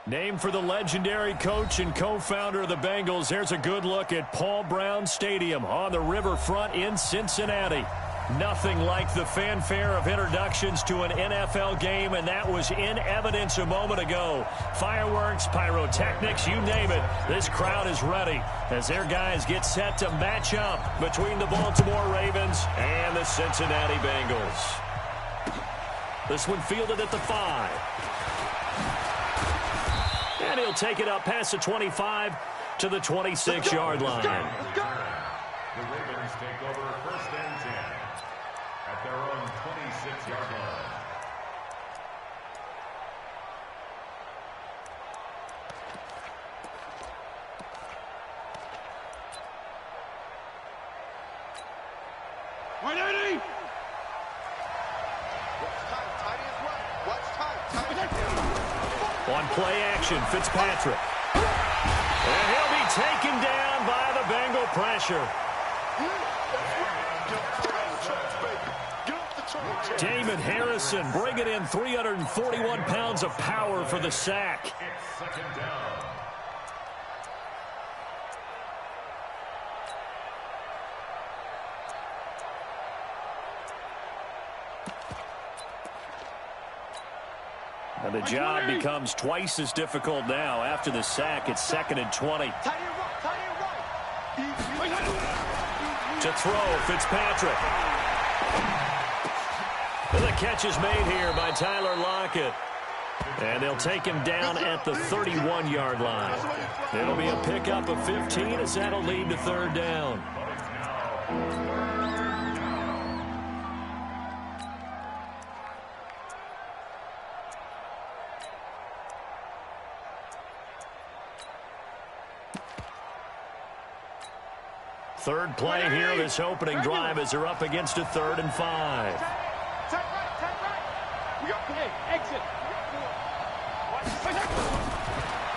Named for the legendary coach and co-founder of the Bengals, there's a good look at Paul Brown Stadium on the riverfront in Cincinnati. Nothing like the fanfare of introductions to an NFL game, and that was in evidence a moment ago. Fireworks, pyrotechnics, you name it. This crowd is ready as their guys get set to match up between the Baltimore Ravens and the Cincinnati Bengals. This one fielded at the 5. And he'll take it up past the 25 to the 26-yard line. The Ravens take over first and 10 at their own 26-yard line. On play action, Fitzpatrick. And he'll be taken down by the Bengal pressure. Damon Harrison bringing in 341 pounds of power for the sack. It's second down. And the job becomes twice as difficult now after the sack. It's 2nd and 20. To throw, Fitzpatrick. And the catch is made here by Tyler Lockett. And they'll take him down at the 31-yard line. It'll be a pickup of 15 as that'll lead to 3rd down. Third play here, this opening drive as they're up against a 3rd and 5.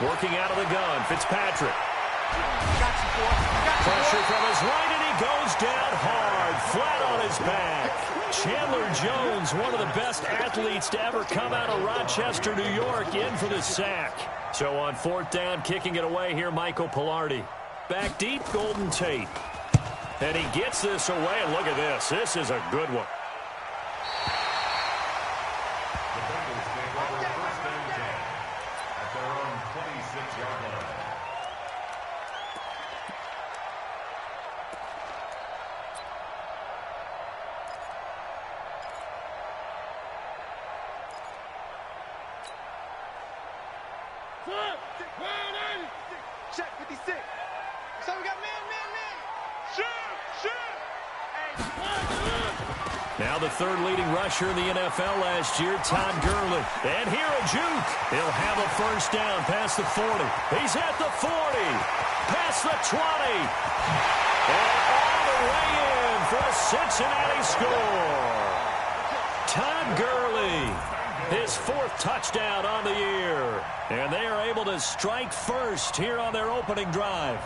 Working out of the gun, Fitzpatrick. Pressure from his right, and he goes down hard, flat on his back. Chandler Jones, one of the best athletes to ever come out of Rochester, New York, in for the sack. So on 4th down, kicking it away here, Michael Pilardi. Back deep, Golden Tate. And he gets this away, and look at this. This is a good one. The Bengals take over first and 10 at their own 26-yard line. Check 56. So we got man. Now the 3rd leading rusher in the NFL last year, Todd Gurley. And here a juke. He'll have a 1st down past the 40. He's at the 40. Past the 20. And all the way in for a Cincinnati score. Todd Gurley, his 4th touchdown on the year. And they are able to strike first here on their opening drive.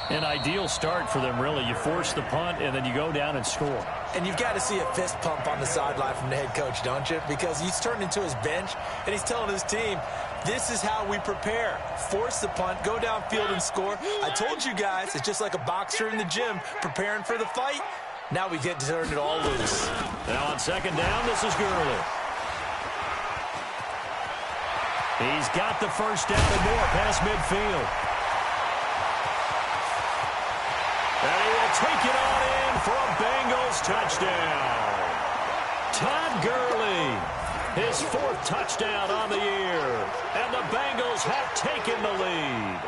An ideal start for them, really. You force the punt, and then you go down and score. And you've got to see a fist pump on the sideline from the head coach, don't you? Because he's turned into his bench, and he's telling his team, this is how we prepare. Force the punt, go downfield and score. I told you guys, it's just like a boxer in the gym preparing for the fight. Now we get to turn it all loose. Now on 2nd down, this is Gurley. He's got the 1st down and more past midfield. And he will take it on in for a Bengals touchdown. Todd Gurley, his 4th touchdown on the year. And the Bengals have taken the lead.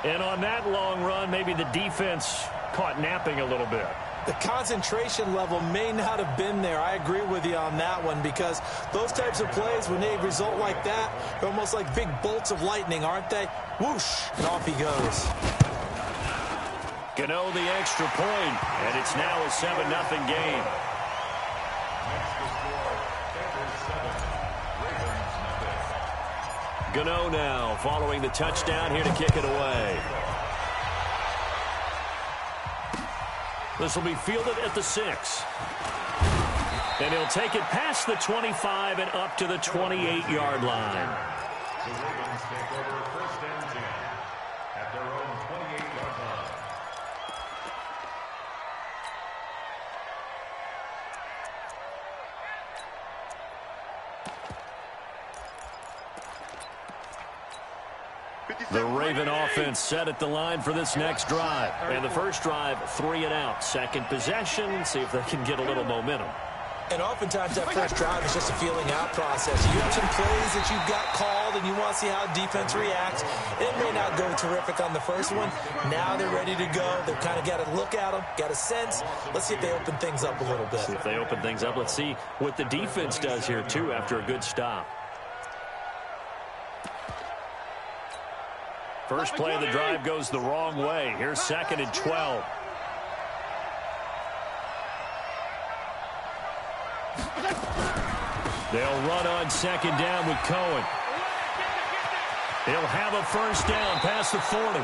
And on that long run, maybe the defense caught napping a little bit. The concentration level may not have been there. I agree with you on that one, because those types of plays, when they result like that, they're almost like big bolts of lightning, aren't they? Whoosh, and off he goes. Gano the extra point, and it's now a 7-0 game. Gano now following the touchdown here to kick it away. This will be fielded at the 6. And he'll take it past the 25 and up to the 28-yard line. The Ravens take over first and 10 at their own 28-yard line. The Raven offense set at the line for this next drive. And the first drive, 3 and out. Second possession, see if they can get a little momentum. And oftentimes that first drive is just a feeling out process. You have some plays that you've got called and you want to see how defense reacts. It may not go terrific on the first one. Now they're ready to go. They've kind of got to look at them, got a sense. Let's see if they open things up a little bit. See if they open things up. Let's see what the defense does here, too, after a good stop. First play of the drive goes the wrong way. Here's 2nd and 12. They'll run on 2nd down with Cohen. He'll have a first down past the 40.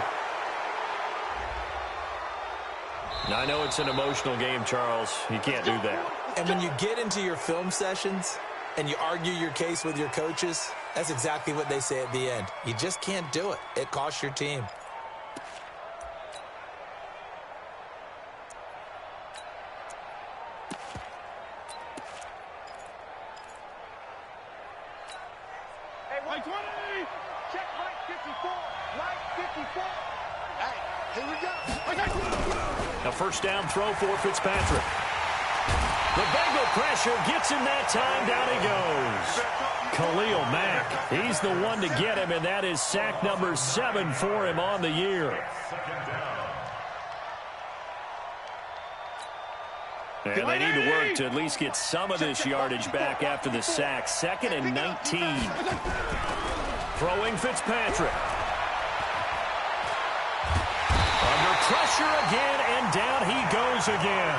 Now, I know it's an emotional game, Charles. You can't do that. And when you get into your film sessions and you argue your case with your coaches, that's exactly what they say at the end. You just can't do it. It costs your team. Hey, 120. Check right 54. Right 54. Hey, here we go. A first down throw for Fitzpatrick. The Bengal pressure gets him that time. Down he goes. Khalil Mack, he's the one to get him, and that is sack number 7 for him on the year. And they need to work to at least get some of this yardage back after the sack. 2nd and 19. Throwing Fitzpatrick. Under pressure again, and down he goes again.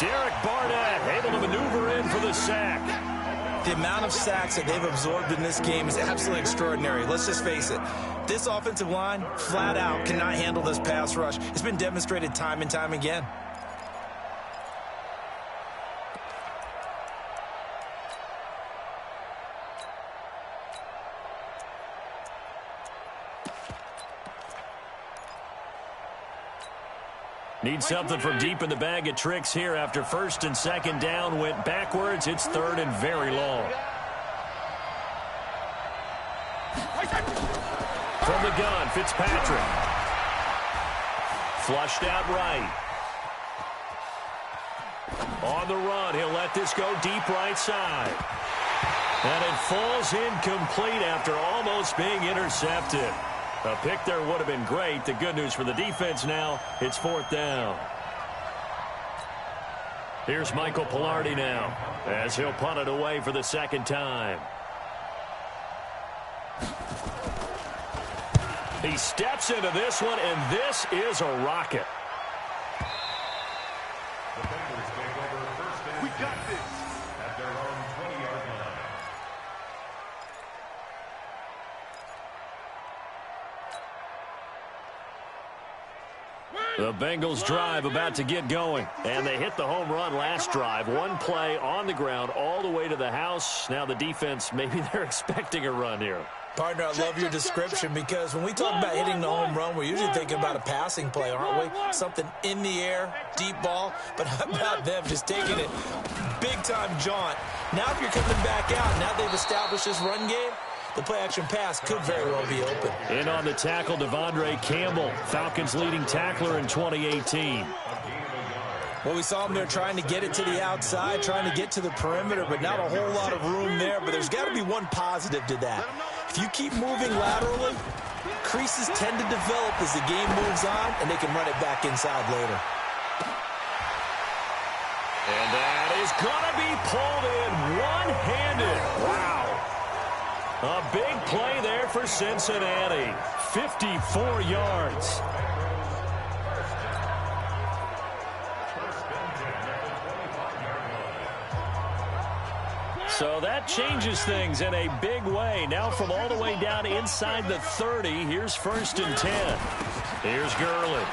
Derek Barnett able to maneuver in for the sack. The amount of sacks that they've absorbed in this game is absolutely extraordinary. Let's just face it. This offensive line, flat out, cannot handle this pass rush. It's been demonstrated time and time again. Need something from deep in the bag of tricks here after 1st and 2nd down went backwards. It's 3rd and very long. From the gun, Fitzpatrick. Flushed out right. On the run, he'll let this go deep right side. And it falls incomplete after almost being intercepted. A pick there would have been great. The good news for the defense now, it's 4th down. Here's Michael Pilardi now as he'll punt it away for the 2nd time. He steps into this one, and this is a rocket. The Bengals take over first and 10 at their own 20-yard line. The Bengals drive about to get going, and they hit the home run last drive. One play on the ground all the way to the house. Now the defense, maybe they're expecting a run here. Partner, I love your description because when we talk about hitting the home run, we're usually thinking about a passing play, aren't we? Something in the air, deep ball. But how about them just taking it big-time jaunt? Now if you're coming back out, now they've established this run game, the play-action pass could very well be open. In on the tackle, Devondre Campbell, Falcons' leading tackler in 2018. Well, we saw him there trying to get it to the outside, trying to get to the perimeter, but not a whole lot of room there. But there's got to be one positive to that. If you keep moving laterally, creases tend to develop as the game moves on, and they can run it back inside later. And that is going to be pulled in one-handed. Wow. A big play there for Cincinnati. 54 yards. So that changes things in a big way. Now from all the way down inside the 30, here's 1st and 10. Here's Gurley.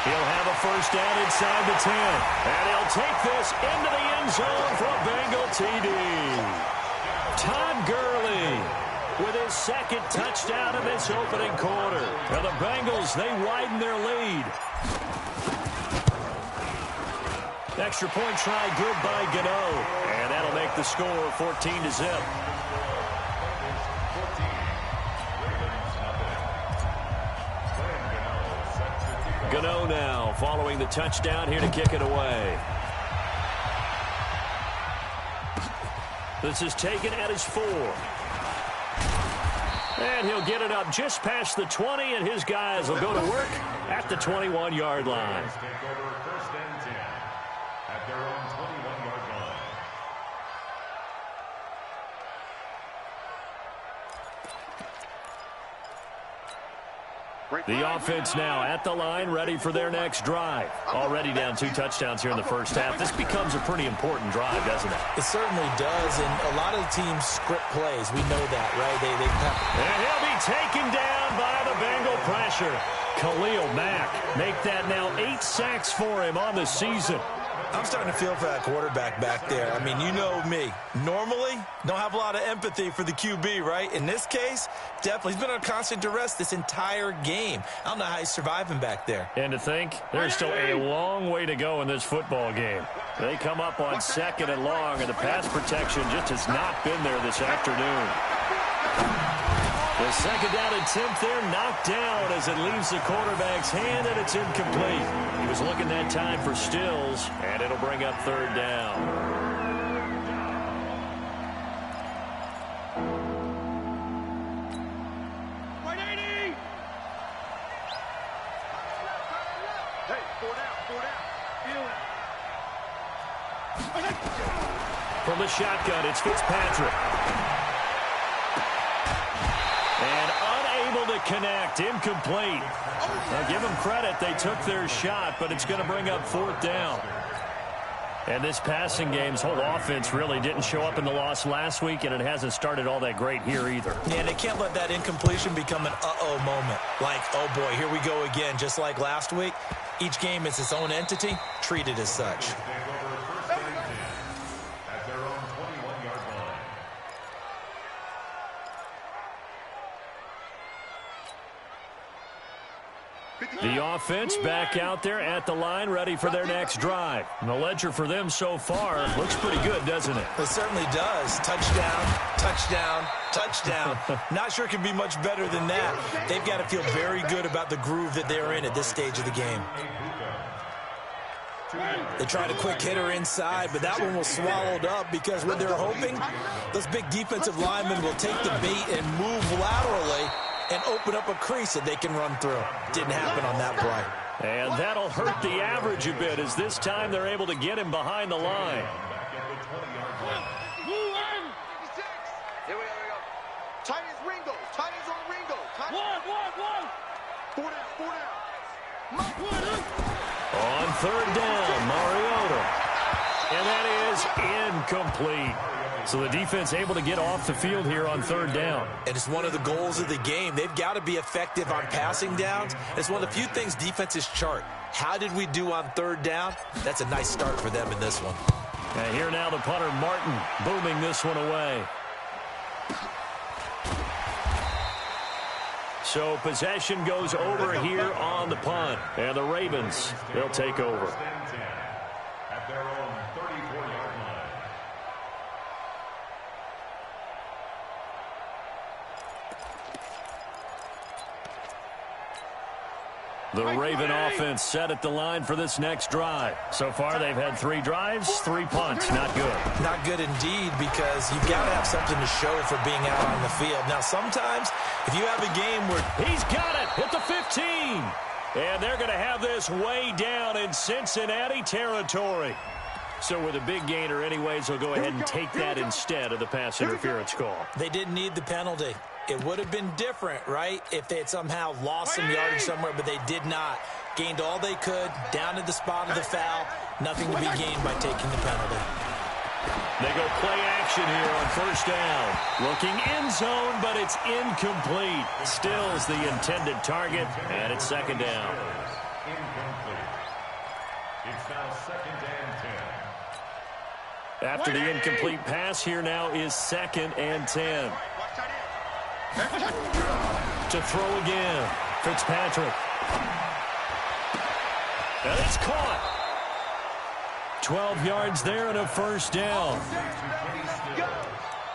He'll have a first down inside the 10. And he'll take this into the end zone for a Bengal TD. Todd Gurley with his second touchdown in this opening quarter. Now the Bengals, they widen their lead. Extra point try good by Gano. And that'll make the score 14-0. Gano now following the touchdown here to kick it away. This is taken at his 4. And he'll get it up just past the 20, and his guys will go to work at the 21-yard line. Take over first and 10 at their own 21-yard line. The offense now at the line, ready for their next drive. Already down 2 touchdowns here in the first half. This becomes a pretty important drive, doesn't it? It certainly does, and a lot of the teams script plays. We know that, right? And he'll be taken down by the Bengal pressure. Khalil Mack make that now 8 sacks for him on the season. I'm starting to feel for that quarterback back there. I mean, you know me. Normally, don't have a lot of empathy for the QB, right? In this case, definitely. He's been on constant duress this entire game. I don't know how he's surviving back there. And to think, there's still a long way to go in this football game. They come up on 2nd and long, and the pass protection just has not been there this afternoon. The second down attempt there knocked down as it leaves the quarterback's hand, and it's incomplete. He was looking that time for Stills, and it'll bring up 3rd down. Hey, 4 down. From the shotgun, it's Fitzpatrick. And unable to connect, incomplete. Now give them credit, they took their shot, but it's going to bring up 4th down. And this passing game's whole offense really didn't show up in the loss last week, and it hasn't started all that great here either. Yeah, they can't let that incompletion become an uh-oh moment. Like, oh boy, here we go again, just like last week. Each game is its own entity, treated as such. The offense back out there at the line, ready for their next drive. And the ledger for them so far looks pretty good, doesn't it? It certainly does. Touchdown, touchdown, touchdown. Not sure it can be much better than that. They've got to feel very good about the groove that they're in at this stage of the game. They tried a quick hitter inside, but that one was swallowed up because what they're hoping, those big defensive linemen will take the bait and move laterally and open up a crease that they can run through. Didn't happen on that play. And that'll hurt the average a bit as this time they're able to get him behind the line. Here we go. Titans Ringo. Titans on Ringo. One. 4 down. On 3rd down, Mariota. And that is incomplete. So the defense able to get off the field here on 3rd down. And it's one of the goals of the game. They've got to be effective on passing downs. It's one of the few things defenses chart. How did we do on 3rd down? That's a nice start for them in this one. And here now the punter, Martin, booming this one away. So possession goes over here on the punt. And the Ravens, they'll take over. At their own 34-yard line. The Raven offense set at the line for this next drive. So far, they've had 3 drives, 3 punts. Not good. Not good indeed, because you've got to have something to show for being out on the field. Now, sometimes, if you have a game where... He's got it at the 15. And they're going to have this way down in Cincinnati territory. So with a big gainer anyways, they'll go ahead and take that instead of the pass interference call. They didn't need the penalty. It would have been different, right, if they had somehow lost some yardage somewhere, but they did not. Gained all they could, down to the spot of the foul. Nothing to be gained by taking the penalty. They go play action here on 1st down. Looking end zone, but it's incomplete. Stills the intended target, and it's 2nd down. Incomplete. It's now 2nd and 10. After the incomplete pass, here now is 2nd and 10. To throw again, Fitzpatrick. And it's caught. 12 yards there and a first down. Let's go.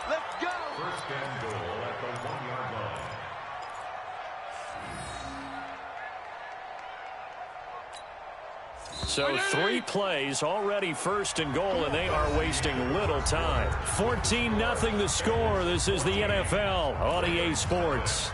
Let's go. First and goal at the 1-yard line. So 3 plays, already first and goal, and they are wasting little time. 14-0 the score. This is the NFL on EA Sports.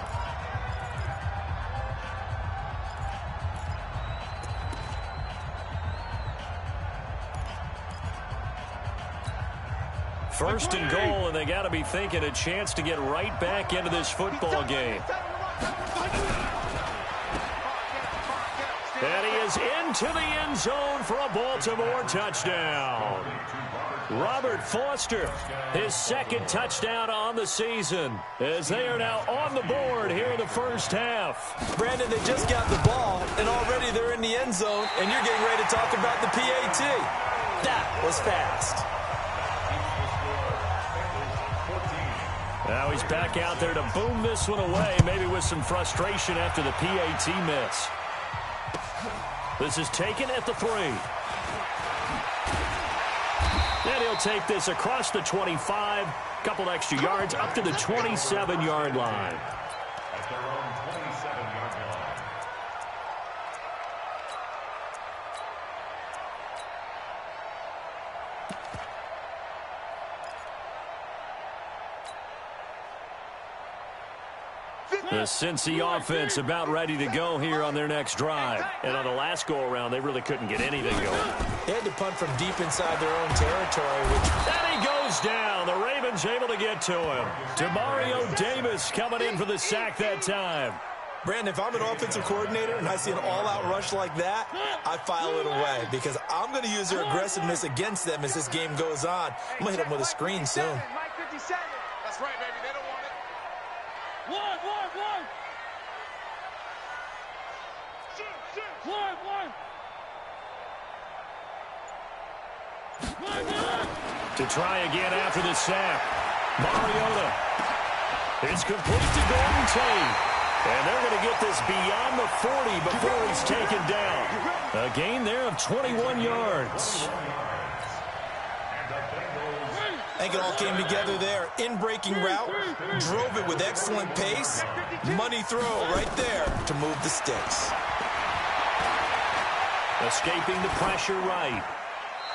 First and goal, and they got to be thinking a chance to get right back into this football game. And he is into the end zone for a Baltimore touchdown. Robert Foster, his 2nd touchdown on the season, as they are now on the board here in the first half. Brandon, they just got the ball, and already they're in the end zone, and you're getting ready to talk about the PAT. That was fast. Now he's back out there to boom this one away, maybe with some frustration after the PAT miss. This is taken at the 3. And he'll take this across the 25, couple extra yards up to the 27-yard line. At their own 27-yard line. The Cincy offense about ready to go here on their next drive. And on the last go-around, they really couldn't get anything going. They had to punt from deep inside their own territory. And he goes down. The Ravens able to get to him. Demario Davis coming in for the sack that time. Brandon, if I'm an offensive coordinator and I see an all-out rush like that, I file it away because I'm going to use their aggressiveness against them as this game goes on. I'm going to hit them with a screen soon. That's right, baby. They don't want it. One. To try again after the sack. Mariota. It's complete to Golden Tate. And they're going to get this beyond the 40 before he's taken down. A gain there of 21 yards. I think it all came together there. In-breaking route, drove it with excellent pace. Money throw right there to move the sticks. Escaping the pressure right.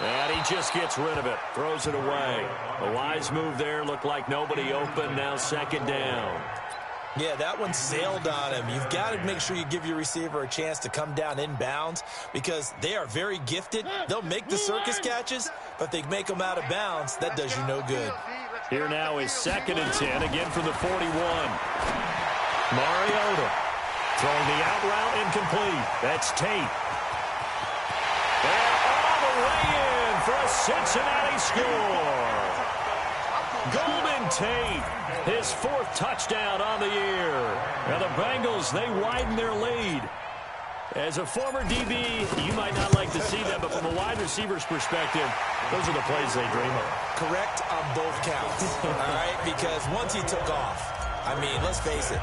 And he just gets rid of it. Throws it away. A wise move there. Looked like nobody open. Now 2nd down. Yeah, that one sailed on him. You've got to make sure you give your receiver a chance to come down inbounds because they are very gifted. They'll make the circus catches, but if they make them out of bounds, that does you no good. Here now is 2nd and 10, again from the 41. Mariota throwing the out route incomplete. That's Tate. And all the way in for a Cincinnati score. Golden Tate, his 4th touchdown on the year. Now the Bengals, they widen their lead. As a former DB, you might not like to see that, but from a wide receiver's perspective, those are the plays they dream of. Correct on both counts, all right? Because once he took off, I mean, let's face it,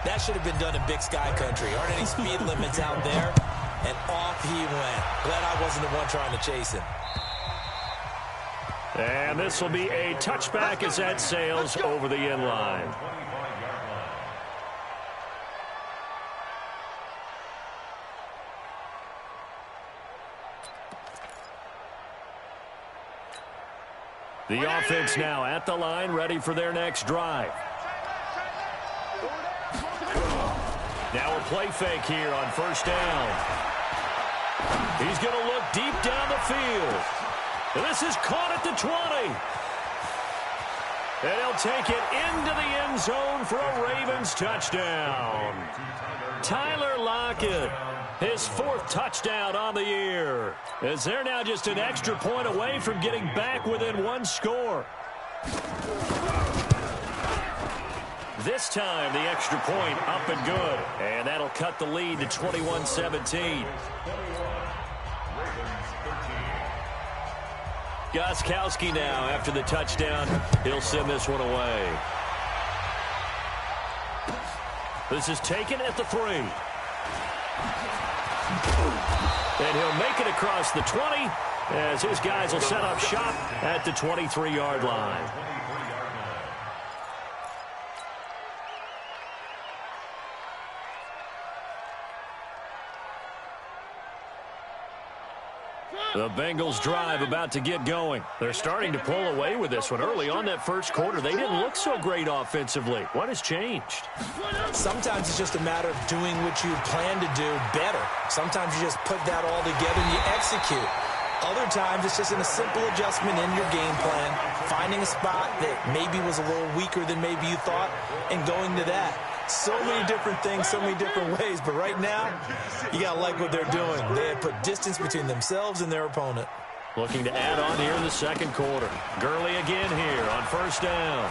that should have been done in Big Sky Country. Aren't any speed limits out there? And off he went. Glad I wasn't the one trying to chase him. And this will be a touchback as that sails over the end line. The offense now at the line, ready for their next drive. Now a play fake here on 1st down. He's going to look deep down the field. And this is caught at the 20. And he'll take it into the end zone for a Ravens touchdown. Tyler Lockett, his 4th touchdown on the year. As they're now just an extra point away from getting back within 1 score. This time, the extra point up and good. And that'll cut the lead to 21-17. Gostkowski now after the touchdown. He'll send this one away. This is taken at the 3. And he'll make it across the 20 as his guys will set up shop at the 23-yard line. The Bengals drive about to get going. They're starting to pull away with this one. Early on that first quarter, they didn't look so great offensively. What has changed? Sometimes it's just a matter of doing what you plan to do better. Sometimes you just put that all together and you execute. Other times it's just in a simple adjustment in your game plan, finding a spot that maybe was a little weaker than maybe you thought, and going to that. So many different things, so many different ways. But right now, you got to like what they're doing. They have put distance between themselves and their opponent. Looking to add on here in the second quarter. Gurley again here on first down.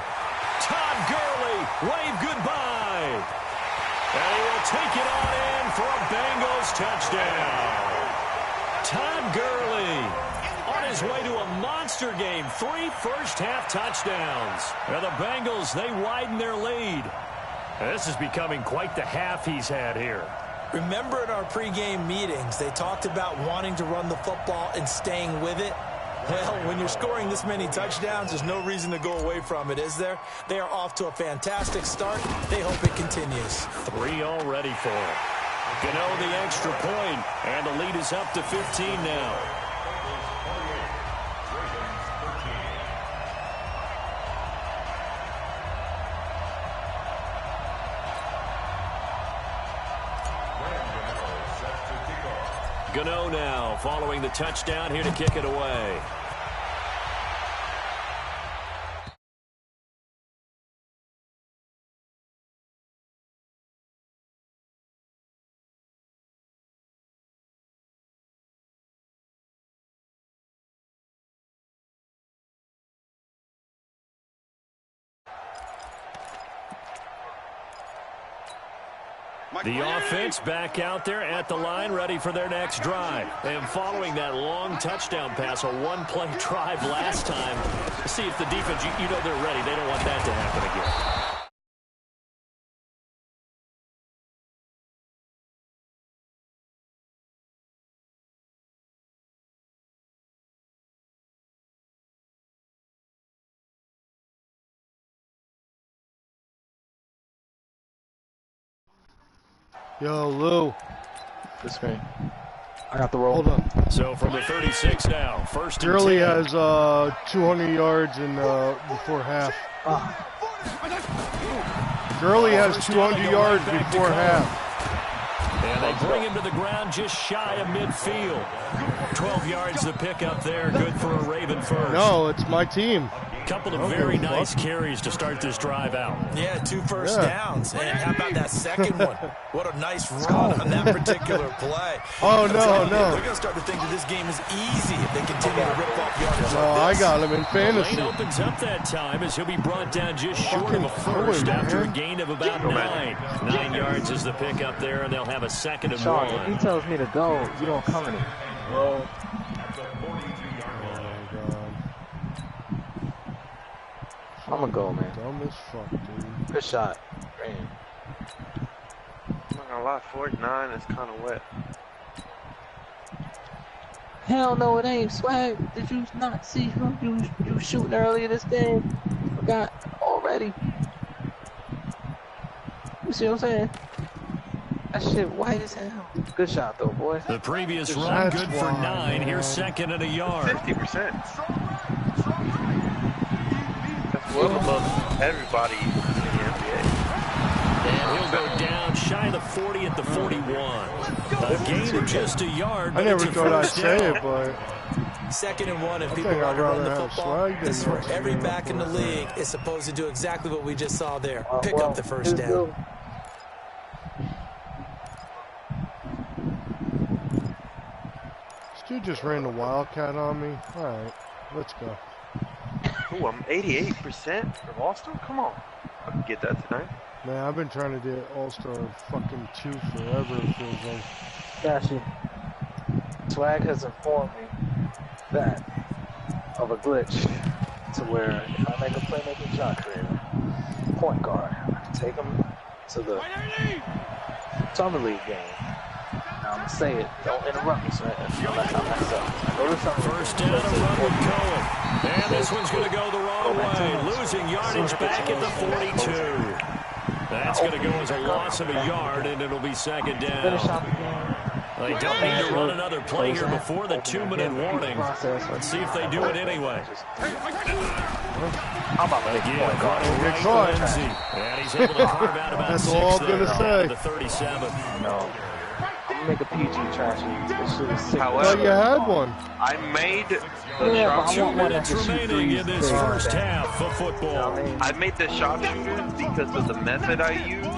Todd Gurley, wave goodbye. And he will take it on in for a Bengals touchdown. Todd Gurley on his way to a monster game. 3 first-half touchdowns. Now the Bengals, they widen their lead. This is becoming quite the half he's had here. Remember in our pregame meetings, they talked about wanting to run the football and staying with it? Well, when you're scoring this many touchdowns, there's no reason to go away from it, is there? They are off to a fantastic start. They hope it continues. 3 already for him. Gano the extra point, and the lead is up to 15 now. Gano now following the touchdown here to kick it away. The offense back out there at the line, ready for their next drive. And following that long touchdown pass, a one-play drive last time, see if the defense, you know they're ready. They don't want that to happen again. Yo, Lou. This way. I got the roll. Hold on. So from the 36 now, first and Gurley 10. has 200 yards in before half. Gurley has 200 yards before half. And they bring him to the ground just shy of midfield. 12 yards the pickup there, good for a Raven first. No, it's my team. Couple of very nice carries to start this drive out. Yeah, 2 first downs. And how about that second one? What a nice run on that particular play. Oh, no. They're going to start to think that this game is easy if they continue to rip off yardage No, like this. I got him in fantasy. Lane opens up that time as he'll be brought down just short of a first after a gain of about 9. 9 yards is the pickup there, and they'll have a second and Sean, if 1. he tells me to go, you don't come in. Bro. I'm gonna go, man. Dumb as fuck, dude. Good shot. Man. I'm not gonna lie, 49 is kind of wet. Hell no, it ain't. Swag, did you not see who you shooting earlier this game? Forgot already. You see what I'm saying? That shit white as hell. Good shot, though, boy. The previous run good for 9. Here's second and a yard. 50%. That's well above everybody in the NBA. And he'll go down shy of the 40 at the 41. A gain of just a yard. I never thought I'd say it, but Second and 1, if people think want I'd to run the rather have football, swag than this is where not every swag. back in the league is supposed to do exactly what we just saw there. Pick up the first down. this dude just ran the Wildcat on me. All right, let's go. Ooh, I'm 88% from All-Star? Come on. I can get that tonight. Man, I've been trying to get All-Star fucking 2 forever, it feels like. Gotcha. Swag has informed me that of a glitch to where if I make a playmaking shot creator, point guard, I can take him to the summer league game. Now I'm gonna say it. Don't interrupt me, so unless I mess up. Go to summer First down, a run with Cohen. And this one's going to go the wrong way. Losing yardage back at the 42. That's going to go as a loss of a yard, and it'll be second down. They don't need to run another play here before the 2-minute warning. Let's see if they do it anyway. How about Right, Lindsay. And he's able to carve out about That's 6 all I'm there. gonna say. The 37. No. I'm gonna make a PG trashy. This shit is sick. Well, you had one. I made the Yeah, but I 2 want one minutes that can shoot remaining in threes. this Yeah. first half of football. I made the sharpshooter because of the method I used.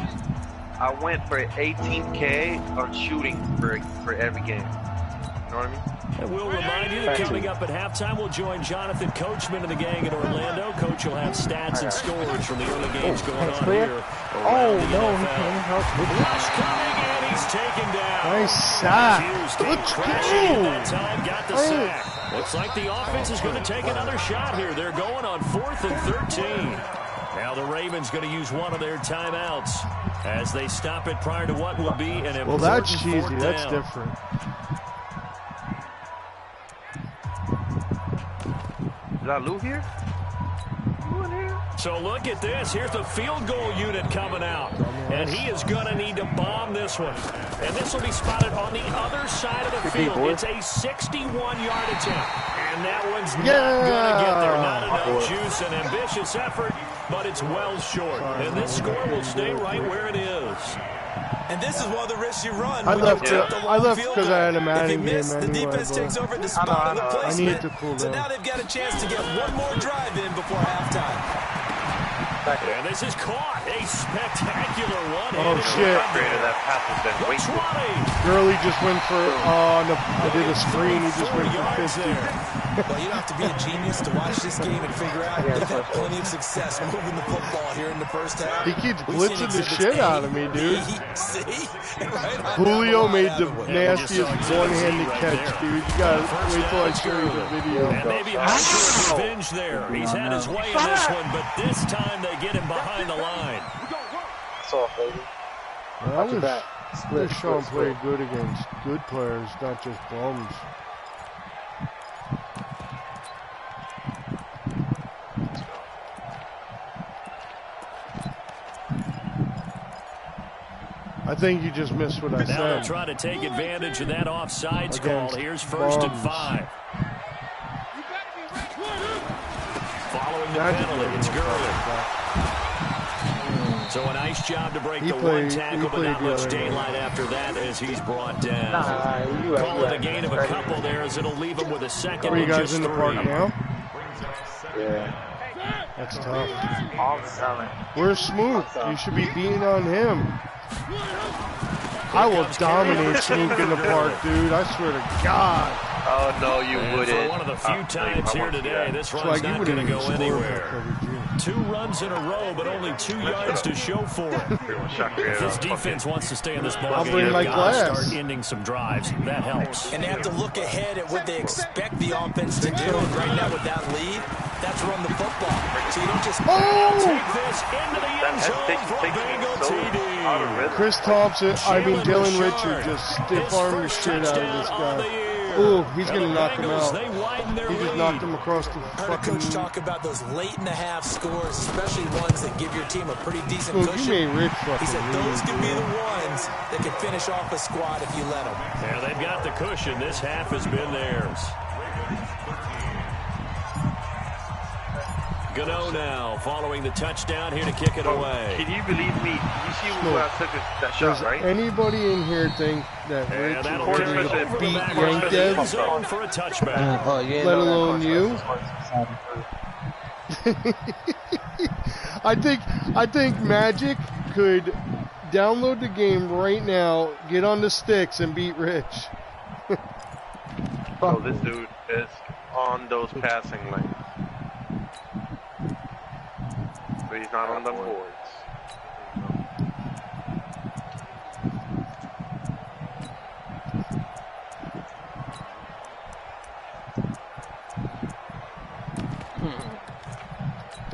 I went for 18K on shooting for every game. You know what I mean? And we'll remind you that coming up at halftime, we'll join Jonathan Coachman and the gang in Orlando. Coach will have stats and scores from the early games going on clear. here. Oh, no, he can't help Rush coming, and he's taken down. Nice sack. Hughes came Let's crashing in go. that time, got the sack. Looks like the offense is going to take another shot here. They're going on 4th and 13. Now the Ravens going to use one of their timeouts as they stop it prior to what will be an important Well, that's cheesy. 4th That's down. different. Is that Lou here? Lou in here? So look at this. Here's the field goal unit coming out. And he is going to need to bomb this one. And this will be spotted on the other side of the field. It's a 61-yard attempt. And that one's not going to get there. Not enough juice and ambitious effort, but it's well short. And this score will stay right where it is. And this is one of the risks you run. I when left you attempt a long I left field because goal. I had a If you Madden game miss, the anyway. defense Bro. takes over the spot of the I placement. need to cool So down. now they've got a chance to get one more drive in before halftime. And this is caught. A spectacular one. Oh, shit. Created that pass has been wasted. Gurley just went for, no, I did a screen. He just went for 50. Well, you don't have to be a genius to watch this game and figure out they've had plenty of success moving the football here in the first half. He keeps We've seen blitzing the exhibits shit A, out of me, dude. B, C, right on Julio down made the line. nastiest one-handed catch, dude. You gotta wait till I show you the video. And maybe a measure of revenge there. He's had his way in this one, but this time they get him behind the line. It's off, baby. That was, back. Split, this Sean split, played good against good players, not just bums. I think you just missed what I Now they'll said. try to take advantage of that offsides call. Against Here's 1st and bums. 5. Following the Magic penalty, it's Gurley. So a nice job to break He the played- one tackle, he but played not the much other way. daylight after that as he's brought down. you Call it a gain of a couple there as it'll leave him with a second Are you and guys just in the 3. park now? Yeah. That's tough. I'm selling. Where's Smoot? You should be beating on him. I will dominate Smoot in the park, dude. I swear to God. Oh, no, you And wouldn't. for one of the few times here today, this That's run's why you not going wouldn't to even go score if anywhere. I covered you. 2 runs in a row, but only 2 yards to show for it. If this defense wants to stay in this I'll ballgame, bring they've my got glass. to start ending some drives. That helps. And they have to look ahead at what they expect the offense to do. And right now with that lead, that's run the football. So you don't just Take this into the end zone for a Bengal TD. Chris Thompson, Dylan Jalen Richard just stiff His armed the first shit out of touchdown this on the guy. year. Ooh, he's And gonna the knock him Bengals, out. They widen their He just lead. knocked him across the Heard a fucking. coach talk about those late in the half scores, especially ones that give your team a pretty decent Ooh, cushion. you made Rich He fucking said those leave, could be dude. the ones that can finish off a squad if you let them. Yeah, they've got the cushion. This half has been theirs. Gano now, following the touchdown here to kick it away. Can you believe me? You see where I took that Does shot, right? anybody in here think that And Rich is that'll ready carry it to over the beat back line of the end Yankev? zone for a touchback. Oh, yeah. Let alone you? I think Magic could download the game right now, get on the sticks, and beat Rich. Oh, this dude is on those passing lanes. But he's not on the boards.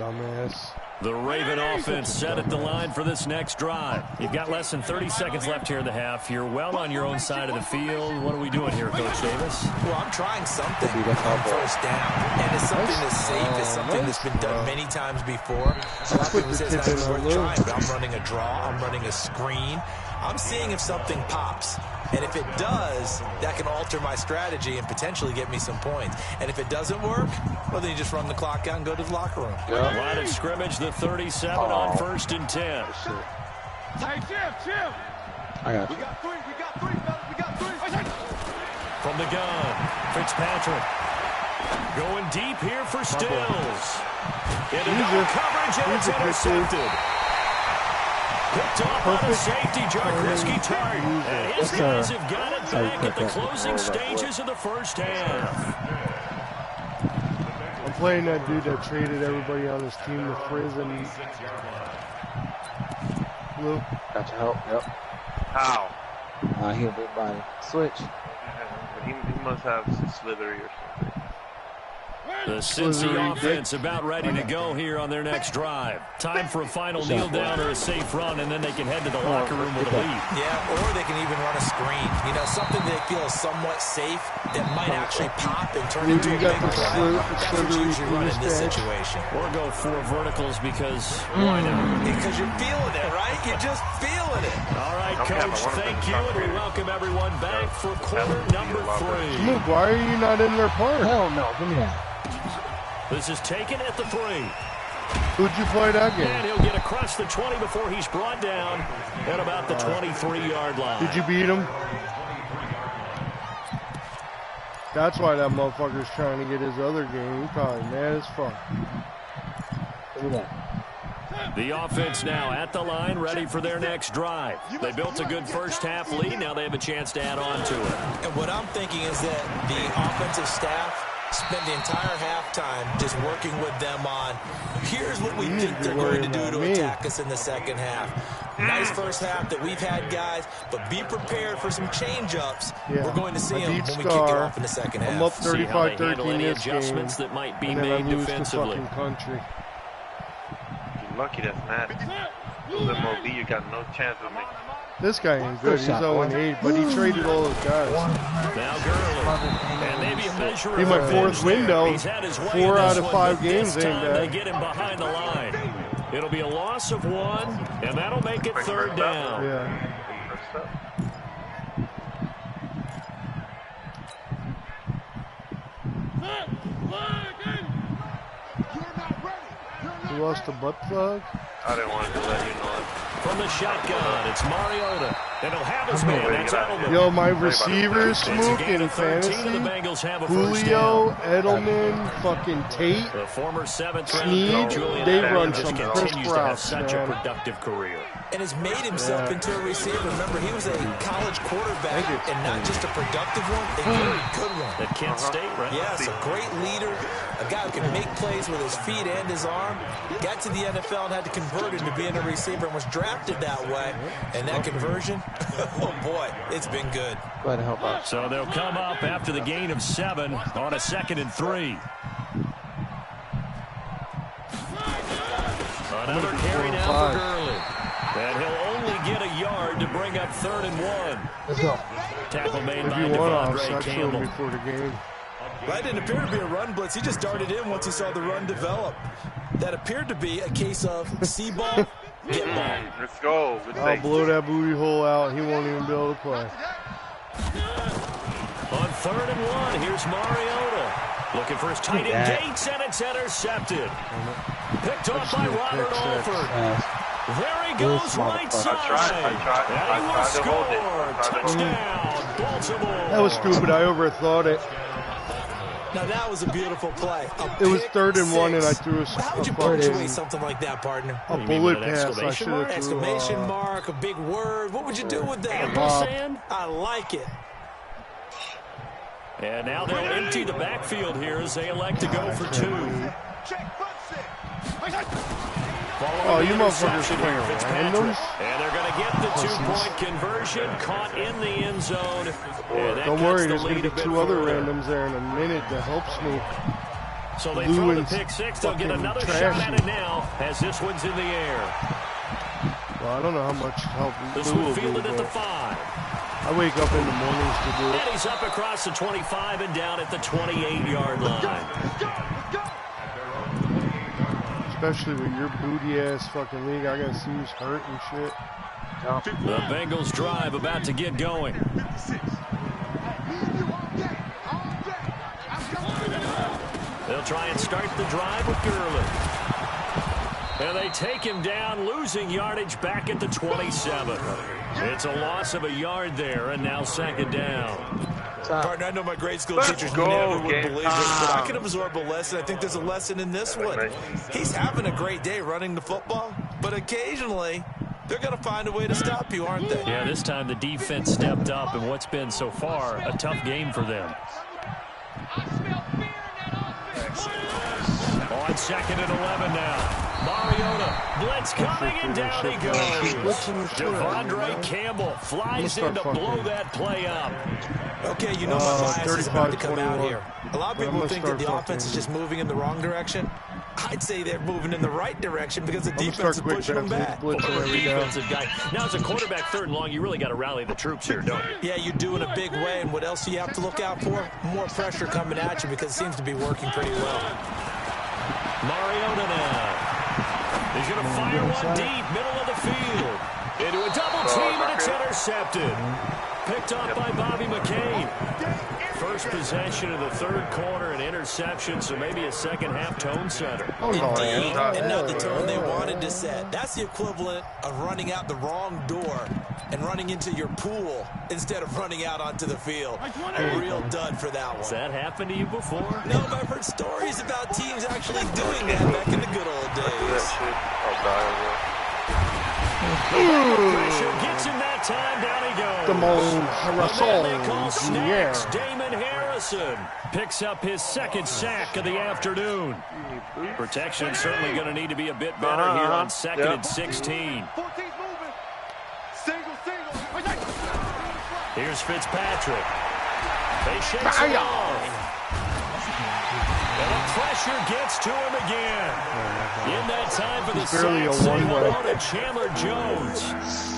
dumbass. The Raven offense set at the line for this next drive. You've got less than 30 seconds left here in the half. You're well on your own side of the field. What are we doing here, Coach Davis? Well, I'm trying something on first down. And it's something that's safe. It's something that's been done many times before. A lot of people say it's not even worth trying, but I'm running a draw. I'm running a screen. I'm seeing if something pops. And if it does, that can alter my strategy and potentially get me some points. And if it doesn't work, well, then you just run the clock out and go to the locker room. Yep. Line of scrimmage, the 37 on 1st and 10. I got you. We got three, fellas. We got three. From the gun, Fitzpatrick. Going deep here for Stills. Into no coverage, and it's intercepted. Picked off on a safety, Jarkowski Tart. And his guys have got it back at the closing stages of the first half. I'm playing that dude that traded everybody on his team to prison. Luke. Got your help, yep. How? He a big body. Switch. He must have some slithery or something. The Cincy offense about ready to go here on their next drive. Time for a final kneel down or a safe run, and then they can head to the locker room with a lead. Yeah, or they can even run a screen. You know, something they feel is somewhat safe that might actually pop and turn into a big play. That's what you usually run in this situation. Or go 4 verticals because why not? Because you're feeling it, right? You're just feeling it. All right, Coach, thank you, and we welcome everyone back for quarter number 3. Luke, why are you not in their park? Hell no, give me that. This is taken at the 3. Who'd you play that game? And he'll get across the 20 before he's brought down at about the 23-yard line. Did you beat him? That's why that motherfucker's trying to get his other game. He's probably mad as fuck. Give me that. The offense now at the line, ready for their next drive. They built a good first half lead. Now they have a chance to add on to it. And what I'm thinking is that the offensive staff spend the entire halftime just working with them on, here's what we think they're going to do to attack us in the second half. Nice first half that we've had, guys, but be prepared for some change-ups. Yeah. We're going to see them when we kick it off in the second half. I'm up 35-13 any this adjustments game, that might be and then made I lose defensively. to fucking country. You're lucky that's not. MOB, you got no chance of me. This guy ain't good. He's 0-8, but he traded all his guys. Now Gurley, and maybe a measure Be of my revenge fourth window. there. He's had his way 4 in out this of one, 5 but games this ain't time they bad. get him behind the line. It'll be a loss of 1, and that'll make it 3rd down. Yeah. You lost a butt plug? I didn't want to let you know it. From the shotgun, it's Mariota. And he'll have his man. That's Edelman. Yo, my receivers, It's a Smook, gain in of 13, fantasy. and the Bengals have a first Julio, down. Edelman, fucking Tate, The former 7th-round Snead, pick, Julian they Edelman, run just some continues crisp to have routes, such a man. productive career. And has made himself into a receiver. Remember, he was a college quarterback, and not just a productive one, a very good one. At Kent State, right? Yes, a great leader, a guy who can make plays with his feet and his arm. Got to the NFL and had to convert into being a receiver and was drafted that way. And that conversion, oh boy, it's been good. Go ahead and help out. So they'll come up after the gain of 7 on a 2nd and 3. Another carry now for Gurley. And he'll only get a yard to bring up 3rd and 1. Let's go. Tackle made If by you want off, Devondre I showed him Campbell. before the game. That didn't appear to be a run blitz. He just darted in once he saw the run develop. That appeared to be a case of see ball, get ball. Let's go. Good I'll take. blow that booty hole out. He won't even be able to play. On 3rd and 1, here's Mariota. Looking for his tight end Gates, and it's intercepted. Picked off by Robert Alford. There he goes, right side. I And he tried to will hold it. score. Touchdown, Baltimore. That was stupid. I overthought it. Now that was a beautiful play. It was pick 3rd and 1, and I six. threw How would you fucking punctuate something like that, partner? a You mean bullet with an pass. I exclamation should mark? have threw Exclamation mark, a big word. What would you do with that? Ampersand. I like it. And now they'll empty the backfield here as they elect to go for 2. Oh, you motherfuckers playing randoms? And they're going to get the 2-point conversion, caught in the end zone. And that Don't cuts worry, the there's going lead to a be bit 2 other further. randoms there in a minute to help Smook. So they blue throw the and pick six. They'll get fucking another shot trashy. at it now as this one's in the air. Well, I don't know how much help This Lou one will do, fielded at the but 5. I wake up in the mornings to do it. And he's up across the 25 and down at the 28-yard line. Especially with your booty-ass fucking league. I gotta see who's hurt and shit. The Bengals drive about to get going. They'll try and start the drive with Gurley. And they take him down, losing yardage back at the 27. It's a loss of a yard there, and now second down. Partner, I know my grade school teachers never would believe this, but I can absorb a lesson. I think there's a lesson in this one. He's having a great day running the football, but occasionally they're going to find a way to stop you, aren't they? Yeah, this time the defense stepped up in what's been so far a tough game for them. On second and 11 now. Mariota, blitz coming, and down he goes. Devondre Campbell flies in to blow that play up. Okay, you know my bias is about to come out 35-21. here. A lot of people think that the offense is just moving in the wrong direction. I'd say they're moving in the right direction because the defense is pushing them back. Defensive guy. Now, as a quarterback, third and long, you really got to rally the troops here, don't you? Yeah, you do in a big way. And what else do you have to look out for? More pressure coming at you because it seems to be working pretty well. Mariota now. He's going to fire one deep, middle of the field. Into a double team, and it's intercepted. Picked off by Bobby McCain. First possession of the third quarter, an interception, so maybe a second-half tone setter. Indeed, and not the tone they wanted to set. That's the equivalent of running out the wrong door and running into your pool instead of running out onto the field. A real dud for that one. Has that happened to you before? No, but I've heard stories about teams actually doing that back in the good old days. Pressure gets him that time, down he goes. The most The man they call in the air. Snacks, Damon Harrison, picks up his second sack of the afternoon. Protection certainly going to need to be a bit better here on second and 16. Here's Fitzpatrick. They shake him off. And the pressure gets to him again. In that time for the sack, Chandler Jones.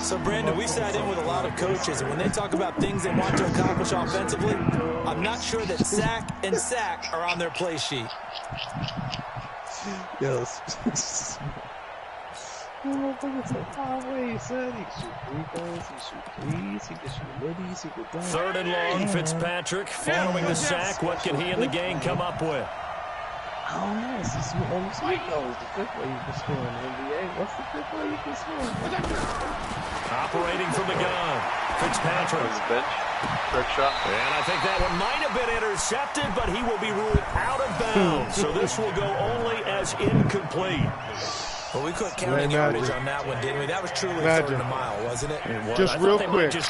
So, Brandon, we sat in with a lot of coaches, and when they talk about things they want to accomplish offensively, I'm not sure that sack and sack are on their play sheet. Yes. Motherfucker said 5 ways, son. He can shoot free throws, he can shoot threes, he can shoot middies, he can dunk. Third and long, Fitzpatrick following the sack. What can he and the gang come up with? I don't know. It's just only sweet knows the fifth way you can score in the NBA. What's the fifth way you can score? Operating from the gun, Fitzpatrick. Bench. Trick shot. And I think that one might have been intercepted, but he will be ruled out of bounds. So this will go only as incomplete. Well, we couldn't count any yardage on that one, didn't we? That was truly third and a mile, wasn't it? Just real quick, since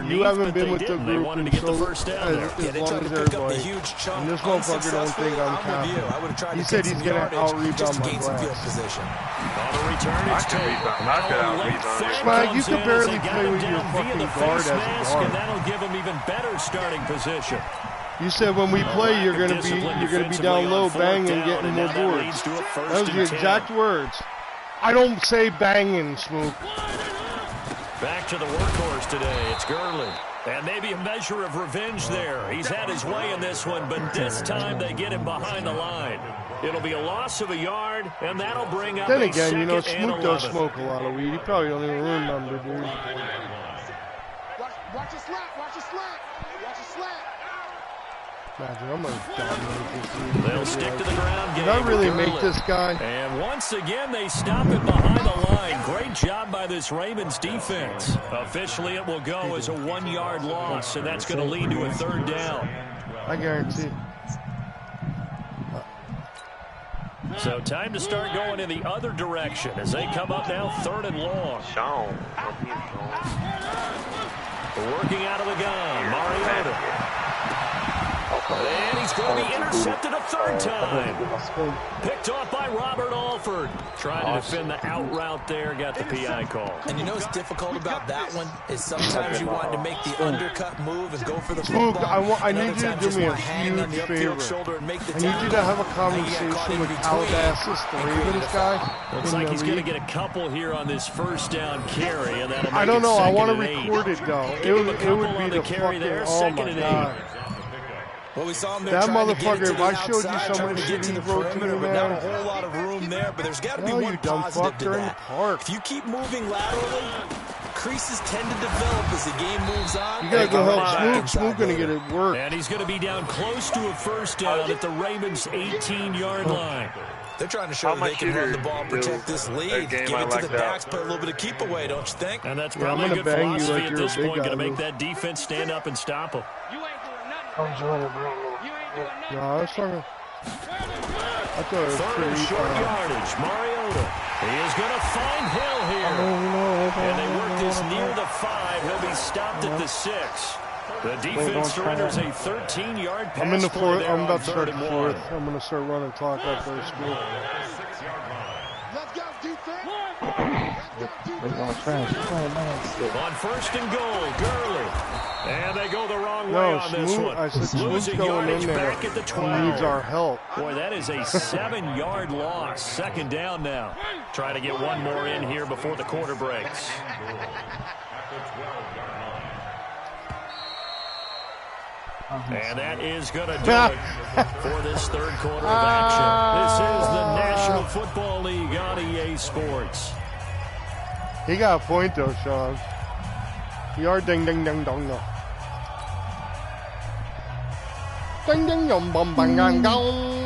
you haven't been with the group wanted to and get the first down there. Yeah, they tried to pick up the huge chunk. And this motherfucker don't think I'm confident. I would have tried He to said get he's some going to yardage just out-rebound to gain some my field glass. position. On the return, it's Taylor. I could out-rebound. Swag, you could barely play with your fucking guard as a guard. And that'll give him even better starting position. You said when we play, you're gonna be down low, banging, getting more boards. Those are the exact words. I don't say banging, Smook. Back to the workhorse today. It's Gurley. And maybe a measure of revenge there. He's had his way in this one, but this time they get him behind the line. It'll be a loss of a yard, and that'll bring up Then a again, you know, second and Smook does 11. smoke a lot of weed. He probably don't even remember, dude. Watch your slap, watch your slap, watch your slap. Imagine, I'm gonna dominate this dude. They'll stick to the ground game. Did I really Gurley. make this guy? And once again, they stop it behind the line. Great job by this Ravens defense. Officially, it will go as a 1-yard loss, and that's going to lead to a third down. I guarantee. So time to start going in the other direction as they come up now third and long. Sean. Working out of the gun, Mariota. And he He's going to be intercepted a third time. Picked off by Robert Alford. Trying to defend the out route there. Got the PI call. And you know what's difficult about that one is sometimes you want to make the undercut move and go for the football. I need you to do me a huge favor. I need you to have a conversation with Calabasas, the Ravens guy. Looks like he's going to get a couple here on this first down carry, and that'll make I don't know. I want to record it though. It would be the fucking. Oh my god. Well, we saw him there that motherfucker, if I showed you so much shit he wrote to me, but not a whole lot of room there. But there's got to be one positive to that. If you keep moving laterally, creases tend to develop as the game moves on. You gotta go help Smoot. Smoot gonna get it work. And he's gonna be down close to a first down at the Ravens' 18-yard line. They're trying to show they can run the ball, protect this lead, give it to the backs, play a little bit of keep away, don't you think? And that's probably good philosophy at this point, going to make that defense stand up and stop him. I'm joining, bro. No, I was talking. I thought it was pretty short yardage. Mariota. He is going to find Hill here. And they work this near the 5. He'll be stopped at the 6. The defense surrenders a 13-yard pass. I'm in the fourth. I'm about to start the 4th. fourth. I'm going to start running clock out there. Let's go, defense. On first and goal, Gurley. And they go the wrong way on this one. I said Smoot's going in there. Back at the 12. He needs our help. Boy, that is a 7-yard loss. Second down now. Try to get one more in here before the quarter breaks. And that is going to do it for this third quarter of action. This is the National Football League on EA Sports. He got a point, though, Sean. You are ding, ding, ding, dong, though. Ding, ding, dong, bum, bang, gang, gong.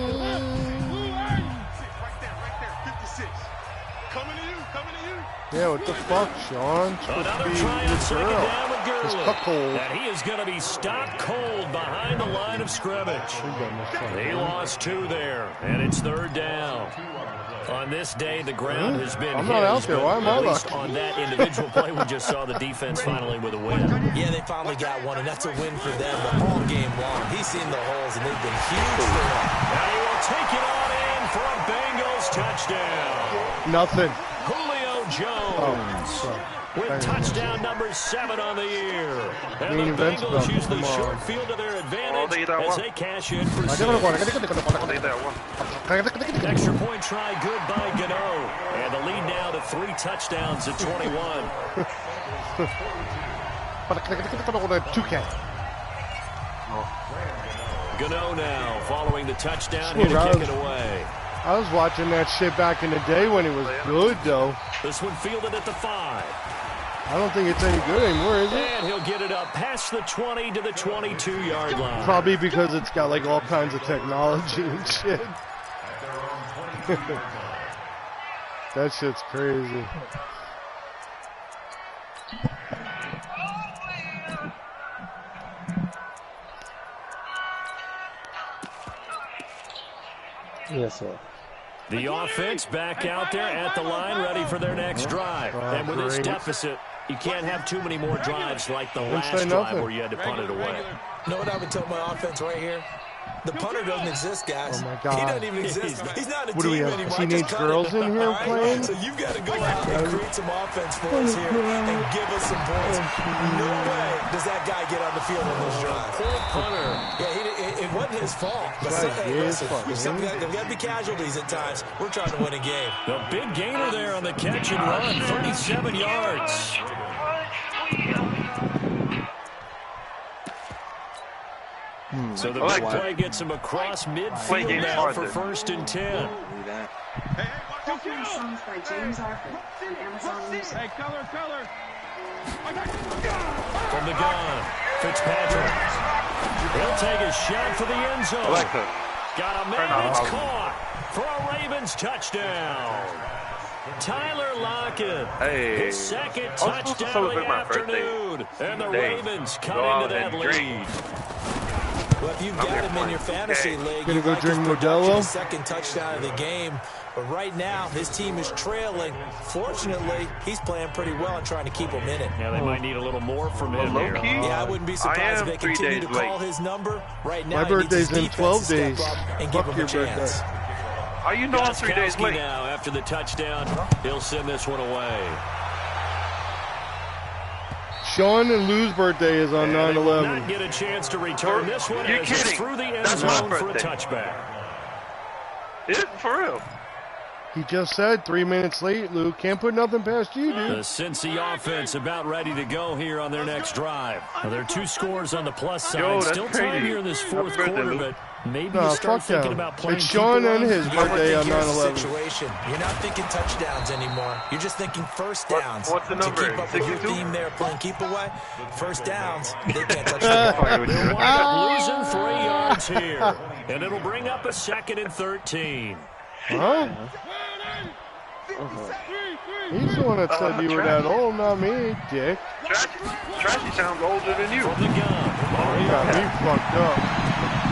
Yeah, what the fuck, Sean? Another try on second down with Gurley. And he is going to be stopped cold behind the line of scrimmage. He lost 2 there, and it's third down. On this day, the ground has been I'm not out there. Why am I at least lucky? on that individual play, we just saw the defense finally with a win. Yeah, they finally got one, and that's a win for them. But all game long, he's seen the holes, and they've been huge for him. Now he will take it on in for a Bengals touchdown. Nothing. Julio Jones with touchdown number 7 on the year. And the Bengals use the short field to their advantage as they cash in for 6. Extra point try good by Gano. And the lead now to 3 touchdowns at 21. 2K. Gano now following the touchdown. Here to kick it away. I was watching that shit back in the day when it was good, though. This one fielded at the 5. I don't think it's any good anymore, is it? And he'll get it up past the 20 to the 22-yard line. Probably because it's got like all kinds of technology and shit. That shit's crazy. Yes, sir. The offense back out there at the line, ready for their next drive. And with this deficit, you can't have too many more drives like the last drive where you had to punt it away. You know what I would tell my offense right here? The punter doesn't exist, guys. Oh, my God. He doesn't even exist. He's not a What do we team have, anymore. teenage girls in here playing? So you've got to go out and create some offense for us here and give us some points. No way does that guy get on the field on this drive. Poor punter. Yeah, it wasn't his fault. But there's got to be casualties at times. We're trying to win a game. The big gainer there on the catch and run, 37 yards. So the big play gets him across midfield now for 1st and 10. Songs by James Arthur on Amazon Music. Hey, color. From the gun, Fitzpatrick. He'll take a shot for the end zone. Got a man, it's caught for a Ravens touchdown. Tyler Lockett, his second touchdown of the afternoon. And the Ravens cut into that lead. Well, if you've got him in your fantasy league, Gonna you go like his drink production, Modelo? his second touchdown of the game. But right now, his team is trailing. Fortunately, he's playing pretty well and trying to keep him in it. Yeah, they might need a little more from him here. Yeah, I wouldn't be surprised if they continue to call his number. Right now, My birthday's in 12 days. And give him a chance. How you know I'm 3 days late? Now, after the touchdown, he'll send this one away. Sean and Lou's birthday is on 9/11. Not get a chance to return this one. You're as it's kidding. through the end That's my zone for a birthday. touchback. Is it for real? He just said 3 minutes late, Lou. Can't put nothing past you, The dude. Cincy offense about ready to go here on their next drive. Well, there are 2 scores on the plus side. Yo, that's Still time crazy. here in this Happy fourth birthday, quarter, Lou. but maybe Nah, you start fuck thinking them. about playing It's Sean and his You know what, birthday on here's the 9/11. situation. You're not thinking touchdowns anymore. You're just thinking first downs. What's the number? To keep up with your 62? theme there, playing keep away. First downs, they can't touch the ball. They'll wind up losing 3 yards here. And it'll bring up a 2nd and 13. Huh? He's the one that said you were that old, not me, dick. Trashy sounds older than you. From the gun. He got me fucked up.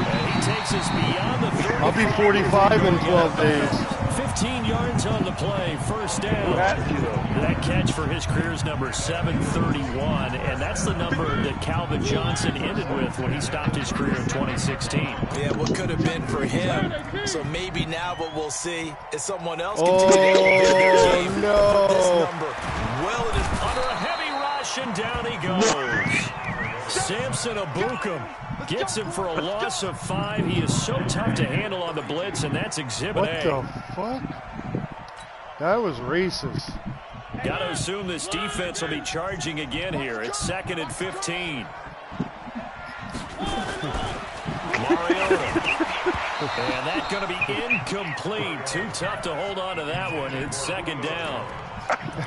And he takes us beyond the 30. I'll be 45 in 12 days. 15 yards on the play, first down. That catch for his career's number 731, and that's the number that Calvin Johnson ended with when he stopped his career in 2016. Yeah, what could have been for him. So maybe now what we'll see is someone else Oh, continue to elevate their game. no. This number, well, it is Under a heavy rush, and down he goes. Samson Abukum gets him for a loss of 5. He is so tough to handle on the blitz, and that's Exhibit What A. the fuck? That was racist. Got to assume this defense will be charging again here. It's 2nd and 15. Mariota. And that's going to be incomplete. Too tough to hold on to that one. It's 2nd down.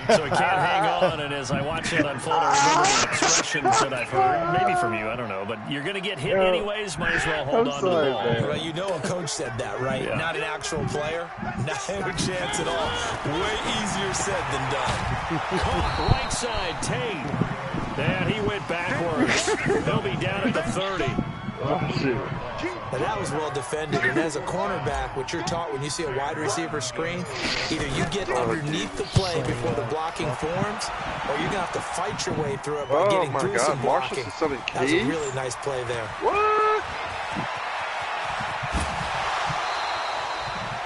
So he can't hang on, and as I watch that unfold, I remember the expressions that I've heard, maybe from you, I don't know, but you're going to get hit anyways, might as well hold on to the ball. Well, you know a coach said that, right? Yeah. Not an actual player. Not a chance at all. Way easier said than done. Caught right side, Tate. And he went backwards. He'll be down at the 30. But that was well defended, and as a cornerback, what you're taught when you see a wide receiver screen, either you get underneath the play before the blocking forms, or you're going to have to fight your way through it by getting through some blocking. That was a really nice play there. What?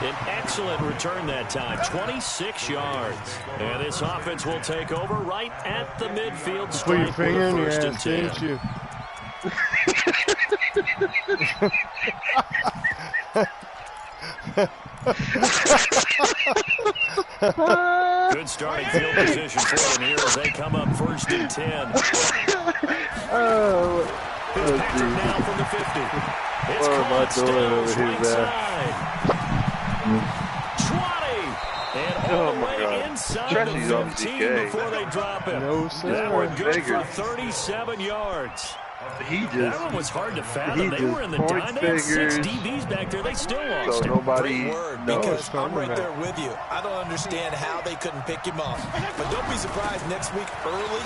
An excellent return that time, 26 yards. And this offense will take over right at the midfield Put your stripe finger in your with a ass, 1st and didn't 10. you? Good starting field position for them here as they come up 1st and 10. It's Patrick now from the 50. It's caught Stills right side. 20. And all the way inside the 15 before they drop him. No, sir. That one good for 37 yards. That one was hard to fathom. They were in the dime. They had 6 DBs back there. They still lost him. Great word, because I'm right there with you. I don't understand how they couldn't pick him up. But don't be surprised next week early,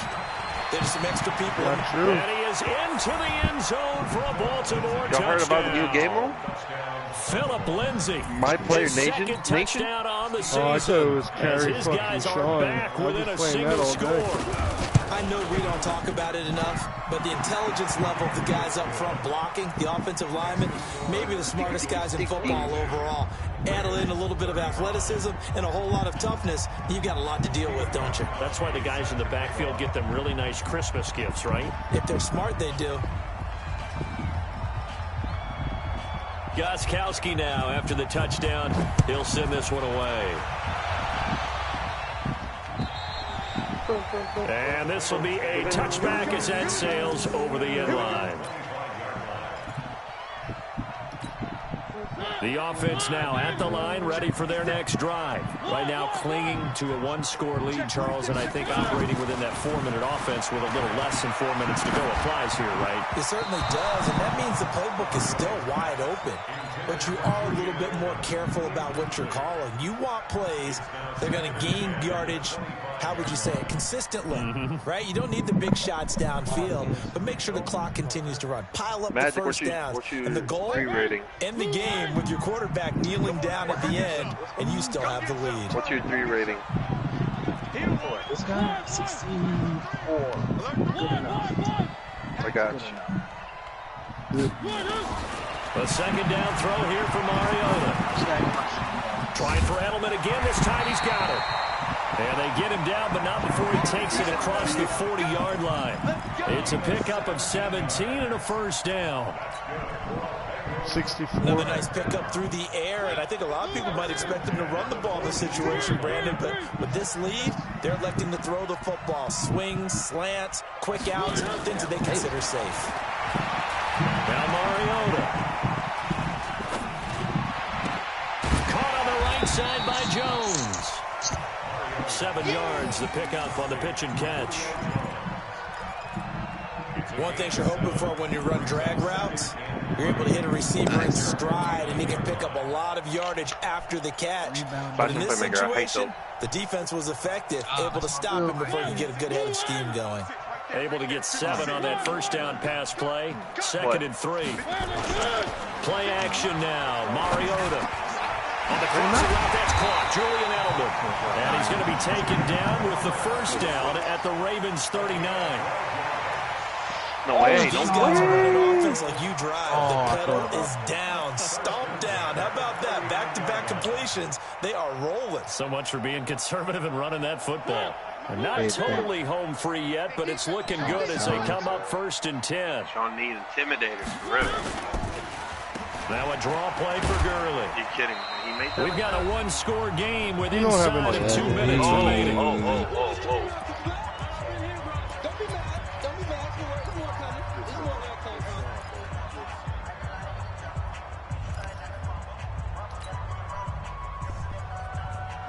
there's some extra people. Not true. And he is into the end zone for a Baltimore touchdown. Y'all heard about the new game rule? Philip Lindsay. My player his nation? second touchdown on the season. Oh, I thought it was as Carrie his fucking guys are Sean. back I was within a just playing that single all day. score. I know we don't talk about it enough, but the intelligence level of the guys up front blocking, the offensive linemen, maybe the smartest guys in football overall. Add in a little bit of athleticism and a whole lot of toughness, you've got a lot to deal with, don't you? That's why the guys in the backfield get them really nice Christmas gifts, right? If they're smart, they do. Gostkowski now after the touchdown. He'll send this one away. And this will be a touchback as that sails over the end line. The offense now at the line, ready for their next drive. Right now clinging to a 1-score lead, Charles, and I think operating within that 4-minute offense with a little less than 4 minutes to go applies here, right? It certainly does, and that means the playbook is still wide open. but you are a little bit more careful about what you're calling. You want plays that are going to gain yardage, how would you say it, consistently, right? You don't need the big shots downfield, but make sure the clock continues to run. Pile up the first downs. And the goal, end the game with your quarterback kneeling down at the end, and you still have the lead. What's your 3 rating? This guy, 64. Good enough. I got you. A second down throw here for Mariota. Trying for Edelman again. This time he's got it. And they get him down, but not before he takes it across the 40-yard line. It's a pickup of 17 and a first down. 64. Another nice pickup through the air, and I think a lot of people might expect them to run the ball in this situation, Brandon, but with this lead, they're electing to throw the football. Swings, slants, quick outs, things that they consider safe. Now Mariota. Caught on the right side by Jones. 7 yards, the pickup on the pitch and catch. One thing you're hoping for when you run drag routes, you're able to hit a receiver in stride, and he can pick up a lot of yardage after the catch. But in this situation, the defense was effective, able to stop him before he could get a good head of steam going. Able to get 7 on that first down pass play. 2nd and 3. Play action now. Mariota. On the crossing route, that's caught. Julian Edelman. And he's going to be taken down with the first down at the Ravens 39. No way. These guys are running offense like you drive. The pedal is down, stomped down. How about that? Back-to-back completions. They are rolling. So much for being conservative and running that football. And not totally home free yet, but it's looking good as they come up 1st and 10. Sean needs intimidators, really. Now a draw play for Gurley. Are you kidding me? He made that. We've got a 1-score game with inside of 2 minutes remaining.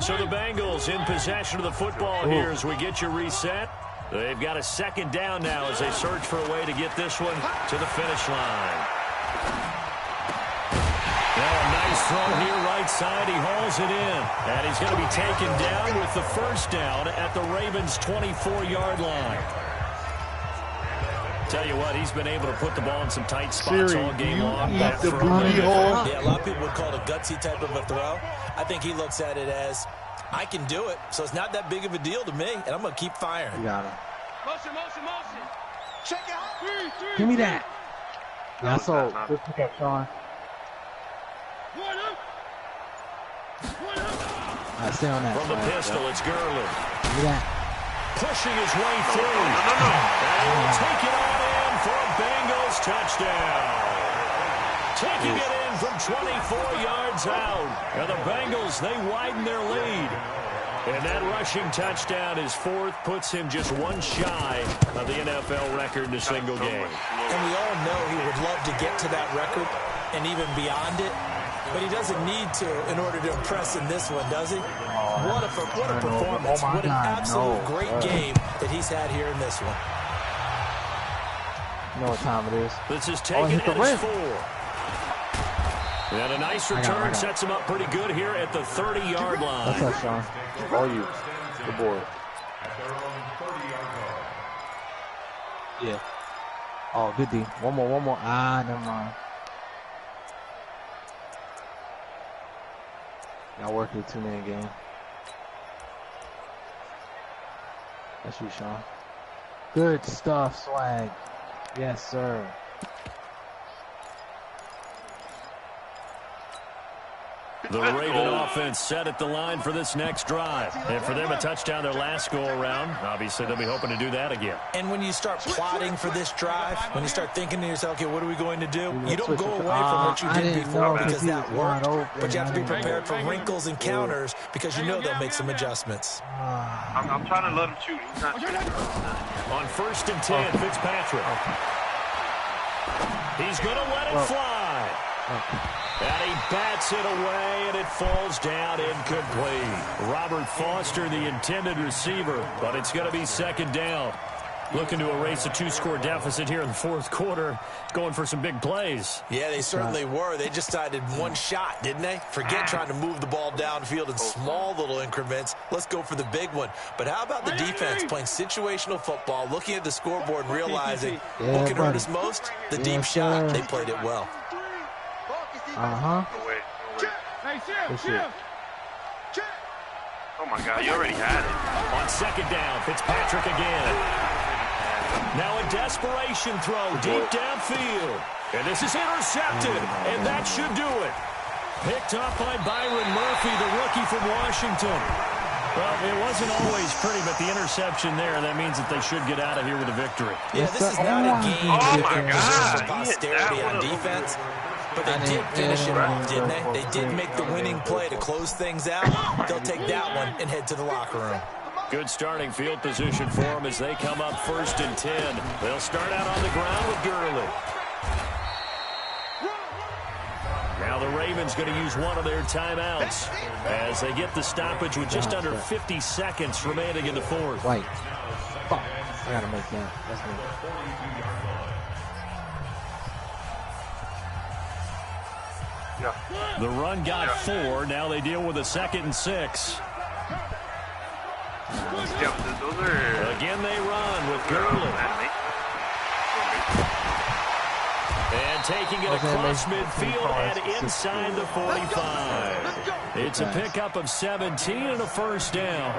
So the Bengals in possession of the football here as we get you reset. They've got a 2nd down now as they search for a way to get this one to the finish line. Now a nice throw here right side. He hauls it in. And he's going to be taken down with the first down at the Ravens' 24-yard line. Tell you what, he's been able to put the ball in some tight spots all game long. Yeah, a lot of people would call it a gutsy type of a throw. I think he looks at it as, I can do it, so it's not that big of a deal to me, and I'm going to keep firing. You got him. Motion. Check out. Give me that. Yeah, so good pickup, Sean. Stay on that. From the pistol, it's Gurley. Give me that. Pushing his way through. And he will take it on in for a Bengals touchdown. Taking it in from 24 yards out. And the Bengals, they widen their lead. And that rushing touchdown, his 4th, puts him just 1 shy of the NFL record in a single game. And we all know he would love to get to that record and even beyond it. But he doesn't need to in order to impress in this one, does he? What a performance. What an absolute great game that he's had here in this one. You know what time it is. This is taken as 4. And a nice return sets him up pretty good here at the 30-yard line. What's up, Sean? All you. Good board. Yeah. Oh, good D. One more. Ah, never mind. Y'all working the 2-man game. That's you, Sean. Good stuff, Swag. Yes, sir. The Raven offense set at the line for this next drive. And for them, a touchdown their last go-around. Obviously, they'll be hoping to do that again. And when you start plotting for this drive, when you start thinking to yourself, okay, what are we going to do? You don't go away from what you did before because that worked. But you have to be prepared for wrinkles and counters because you know they'll make some adjustments. I'm trying to let him shoot. He's not shooting. On 1st and 10, Fitzpatrick. He's going to let it fly. And he bats it away, and it falls down incomplete. Robert Foster, the intended receiver, but it's going to be 2nd down. Looking to erase a 2-score deficit here in the fourth quarter, going for some big plays. Yeah, they certainly were. They just decided one shot, didn't they? Forget trying to move the ball downfield in small little increments. Let's go for the big one. But how about the defense playing situational football, looking at the scoreboard and realizing what can hurt us most? The deep shot. They played it well. No way. Oh my God, you already had it. On second down, Fitzpatrick again. Now a desperation throw deep downfield. And this is intercepted, and that should do it. Picked up by Byron Murphy, the rookie from Washington. Well, it wasn't always pretty, but the interception there, that means that they should get out of here with a victory. Yeah, this is not a game that preserves for posterity on defense. But they did finish it off, didn't they? They did make the winning play to close things out. They'll take that one and head to the locker room. Good starting field position for them as they come up 1st and 10. They'll start out on the ground with Gurley. Now the Ravens going to use one of their timeouts as they get the stoppage with just under 50 seconds remaining in the fourth. Wait. Fuck. I gotta make that. That's me. The run got 4. Now they deal with a 2nd and 6. Again they run with Gurley. And taking it across midfield and inside the 45. It's a pickup of 17 and a first down.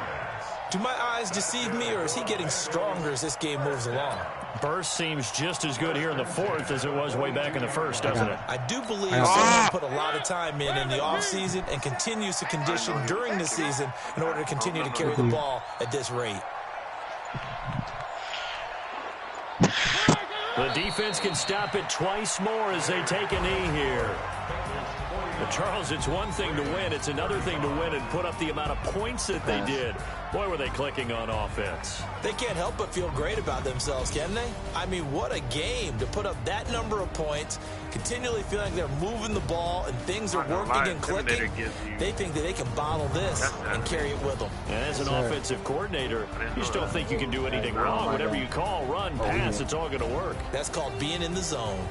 Do my eyes deceive me, or is he getting stronger as this game moves along? Burst seems just as good here in the fourth as it was way back in the first, doesn't it? I do believe someone put a lot of time in the offseason and continues to condition during the season in order to continue to carry the ball at this rate. The defense can stop it twice more as they take a knee here. But Charles, it's one thing to win. It's another thing to win and put up the amount of points that they did. Boy, were they clicking on offense. They can't help but feel great about themselves, can they? I mean, what a game to put up that number of points, continually feeling like they're moving the ball and things are working and clicking. They think that they can bottle this and carry it with them. And as an offensive coordinator, you just don't think you can do anything wrong. Whatever you call, run, pass, it's all going to work. That's called being in the zone.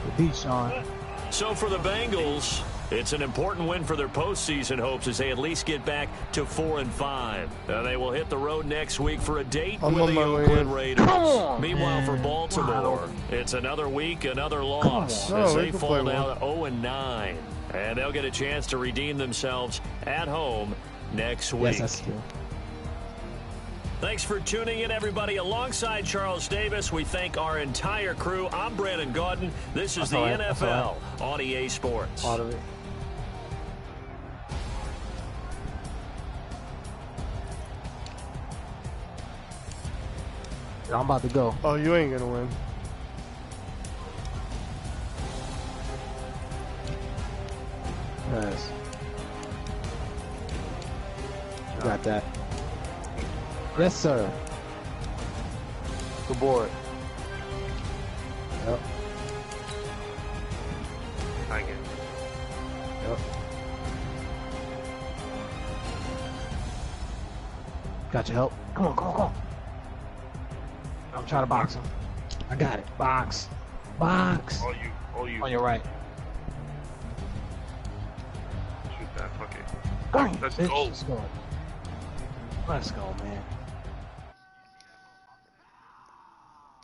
The beat, Sean. So for the Bengals, it's an important win for their postseason hopes as they at least get back to 4-5. They will hit the road next week for a date with the Oakland Raiders. Meanwhile, for Baltimore, it's another week, another loss as they fall down 0-9. And they'll get a chance to redeem themselves at home next week. Yes, that's true. Thanks for tuning in, everybody. Alongside Charles Davis, we thank our entire crew. I'm Brandon Gaudin. This is the NFL on EA Sports. Part of it. I'm about to go. Oh, you ain't gonna win. Yes. You got that. Yes, sir. Good board. Yep. I get it. Yep. Got your help. Come on, come on, come on. I'm trying to box him. I got it. Box. Box. All you. On your right. Shoot that fucking. Go. Let's Bitch, go. Let's go. Let's go, man.